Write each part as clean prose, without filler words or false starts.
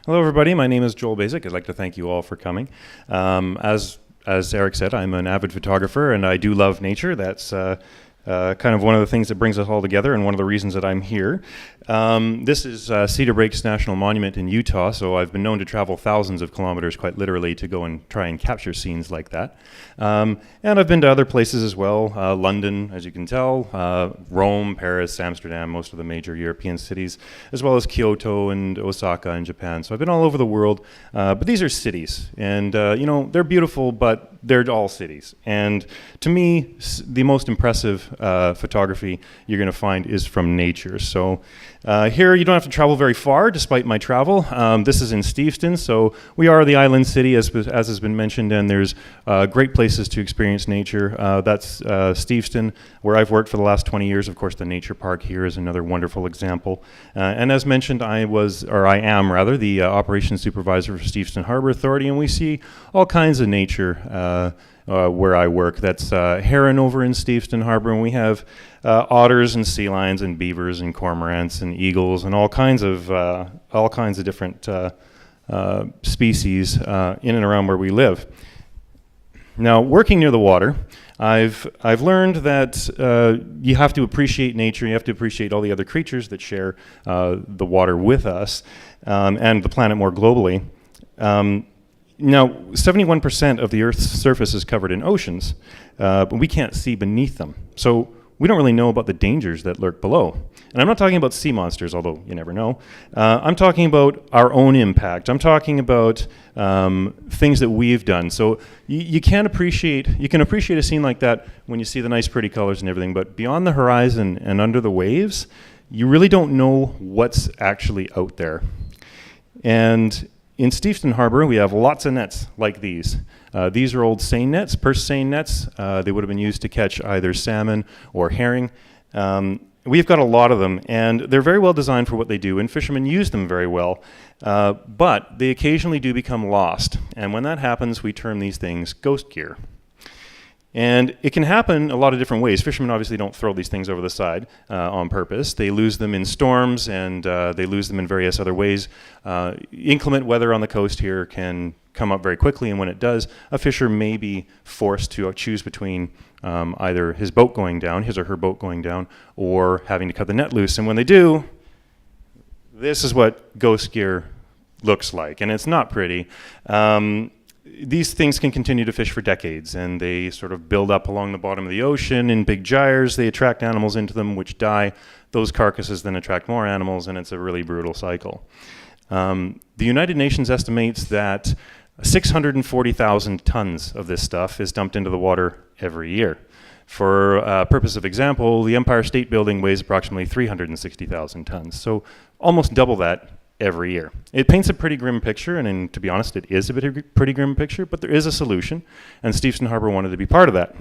Hello, everybody. My name is Joel Baziuk. I'd like to thank you all for coming. As Eric said, I'm an avid photographer, and I do love nature. That's kind of one of the things that brings us all together, and one of the reasons that I'm here. This is Cedar Breaks National Monument in Utah, so I've been known to travel thousands of kilometers, quite literally, to go and try and capture scenes like that. And I've been to other places as well, London, as you can tell, Rome, Paris, Amsterdam, most of the major European cities, as well as Kyoto and Osaka in Japan. So I've been all over the world, but these are cities, and they're beautiful, but they're all cities. And to me, the most impressive photography you're going to find is from nature. So here you don't have to travel very far, despite my travel. This is in Steveston, so we are the island city, as has been mentioned, and there's great places to experience nature. That's Steveston, where I've worked for the last 20 years. Of course, the Nature Park here is another wonderful example. And as mentioned, I am the operations supervisor for Steveston Harbor Authority, and we see all kinds of nature where I work. That's heron over in Steveston Harbor, and we have otters and sea lions and beavers and cormorants and eagles and all kinds of different species in and around where we live. Now, working near the water, I've learned that you have to appreciate nature. You have to appreciate all the other creatures that share the water with us and the planet more globally. Now, 71% of the Earth's surface is covered in oceans, but we can't see beneath them. So we don't really know about the dangers that lurk below. And I'm not talking about sea monsters, although you never know. I'm talking about our own impact. I'm talking about things that we've done. So you can appreciate a scene like that when you see the nice, pretty colors and everything, but beyond the horizon and under the waves, you really don't know what's actually out there. And in Steveston Harbor, we have lots of nets like these. These are old seine nets, purse seine nets. They would have been used to catch either salmon or herring. We've got a lot of them, and they're very well designed for what they do, and fishermen use them very well. But they occasionally do become lost, and when that happens, we term these things ghost gear. And it can happen a lot of different ways. Fishermen obviously don't throw these things over the side on purpose. They lose them in storms, and they lose them in various other ways. Inclement weather on the coast here can come up very quickly, and when it does, a fisher may be forced to choose between either his or her boat going down, or having to cut the net loose. And when they do, this is what ghost gear looks like, and it's not pretty. These things can continue to fish for decades, and they sort of build up along the bottom of the ocean in big gyres. They attract animals into them, which die. Those carcasses then attract more animals, and it's a really brutal cycle. The United Nations estimates that 640,000 tons of this stuff is dumped into the water every year. For purpose of example, the Empire State Building weighs approximately 360,000 tons, so almost double that every year. It paints a pretty grim picture, and to be honest, it is a pretty grim picture, but there is a solution, and Steveston Harbor wanted to be part of that.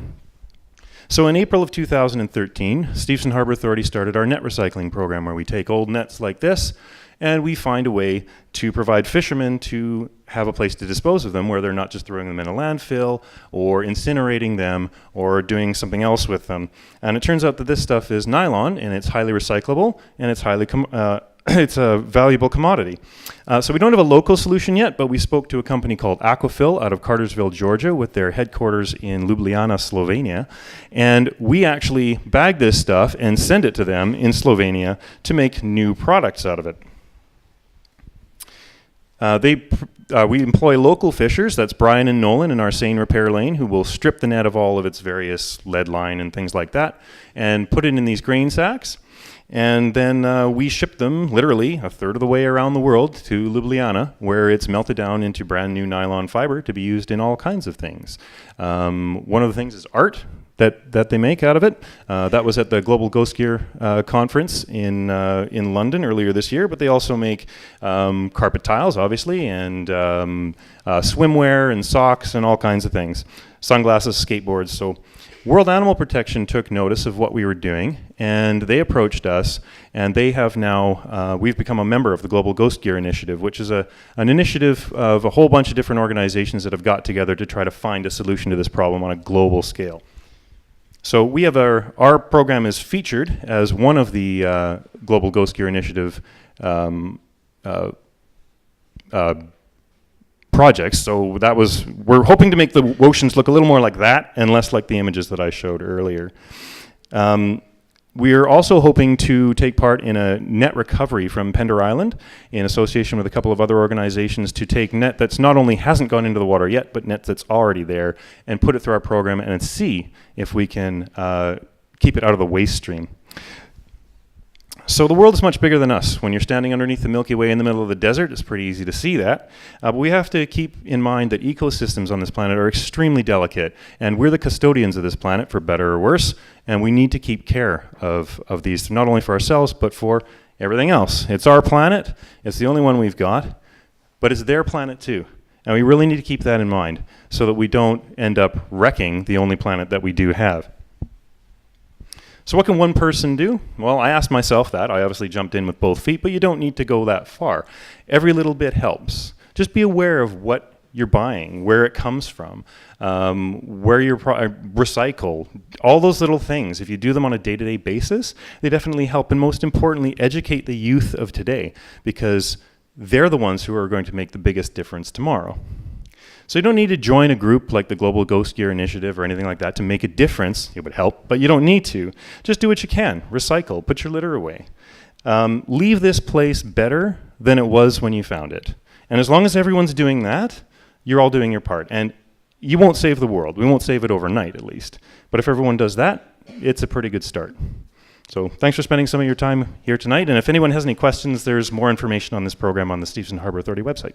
So in April of 2013, Steveston Harbor Authority started our net recycling program, where we take old nets like this, and we find a way to provide fishermen to have a place to dispose of them, where they're not just throwing them in a landfill or incinerating them or doing something else with them. And it turns out that this stuff is nylon, and it's highly recyclable, and it's it's a valuable commodity. So we don't have a local solution yet, but we spoke to a company called Aquafil out of Cartersville, Georgia, with their headquarters in Ljubljana, Slovenia. And we actually bag this stuff and send it to them in Slovenia to make new products out of it. We employ local fishers, that's Brian and Nolan in our seine repair lane, who will strip the net of all of its various lead line and things like that, and put it in these grain sacks. And then we ship them literally a third of the way around the world to Ljubljana, where it's melted down into brand new nylon fiber to be used in all kinds of things. One of the things is art that they make out of it. That was at the Global Ghost Gear conference in London earlier this year, but they also make carpet tiles, obviously, and swimwear and socks and all kinds of things. Sunglasses, skateboards. So World Animal Protection took notice of what we were doing, and they approached us, and they have now, we've become a member of the Global Ghost Gear Initiative, which is an initiative of a whole bunch of different organizations that have got together to try to find a solution to this problem on a global scale. So we have our program is featured as one of the Global Ghost Gear Initiative projects. So we're hoping to make the oceans look a little more like that and less like the images that I showed earlier. We're also hoping to take part in a net recovery from Pender Island in association with a couple of other organizations to take net that's not only hasn't gone into the water yet, but net that's already there and put it through our program and see if we can keep it out of the waste stream. So the world is much bigger than us. When you're standing underneath the Milky Way in the middle of the desert, it's pretty easy to see that. But we have to keep in mind that ecosystems on this planet are extremely delicate, and we're the custodians of this planet, for better or worse, and we need to keep care of these, not only for ourselves, but for everything else. It's our planet. It's the only one we've got, but it's their planet too. And we really need to keep that in mind so that we don't end up wrecking the only planet that we do have. So what can one person do? Well, I asked myself that. I obviously jumped in with both feet, but you don't need to go that far. Every little bit helps. Just be aware of what you're buying, where it comes from, where you're recycle, all those little things. If you do them on a day-to-day basis, they definitely help. And most importantly, educate the youth of today, because they're the ones who are going to make the biggest difference tomorrow. So you don't need to join a group like the Global Ghost Gear Initiative or anything like that to make a difference. It would help, but you don't need to. Just do what you can. Recycle. Put your litter away. Leave this place better than it was when you found it. And as long as everyone's doing that, you're all doing your part. And you won't save the world. We won't save it overnight, at least. But if everyone does that, it's a pretty good start. So thanks for spending some of your time here tonight. And if anyone has any questions, there's more information on this program on the Stephenson Harbor Authority website.